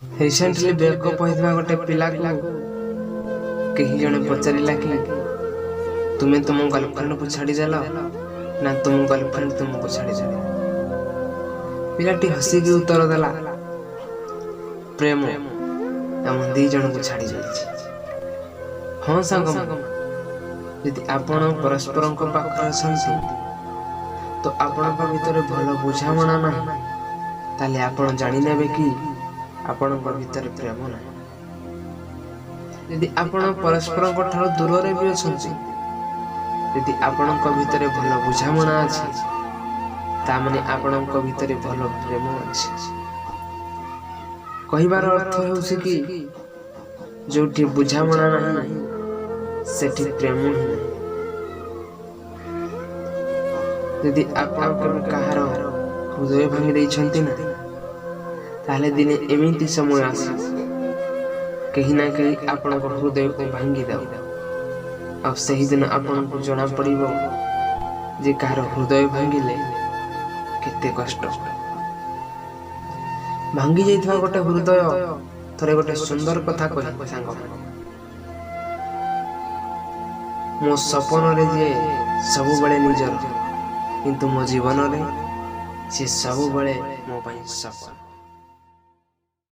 Recently breakup होइଥିବା गोटे पिला को कहीं जने पचारिला कि तुम्हें तुम गर्लफ्रेंड को छाड़ी देल ना तुम गर्लफ्रेंड तुमको छाड़ी देल। पिलाटी हसिकी उत्तर देला प्रेम हम दी जन को छाड़ी जाइए। हाँ सांग यदि आपण परस्पर पाखरे अछंती तो आपण भीतर भल बुझामणा ना ताले आपण जानि नेबे कि आपण भीतर प्रेम ना। यदि आपण परस्पर ठार दूर रे भी अछंती यदि आपण भीतर भल बुझामणा अछि ता माने आपण भीतर भल प्रेम अछि। कहिबार अर्थ हेउछि कि जोठी बुझामणा नाही सेठी प्रेम ही नहीं। यदि आपण केबे कहार हृदय भांगी दैछंती ना ताले दिने एमिति समय आसे कहीं ना कहीं आपण हृदय को भांगी दाओ अब सही दिन आपण को जना पड़िबो जे कहार हृदय भांगिले केते कष्ट। भांगी जाइथवा गोटे हृदय थरे गोटे सुंदर कथा कहि सांग मो सपन रे जे सबु बळे निजर किंतु मो जीवन रे से सबु बळे मो पई सपन।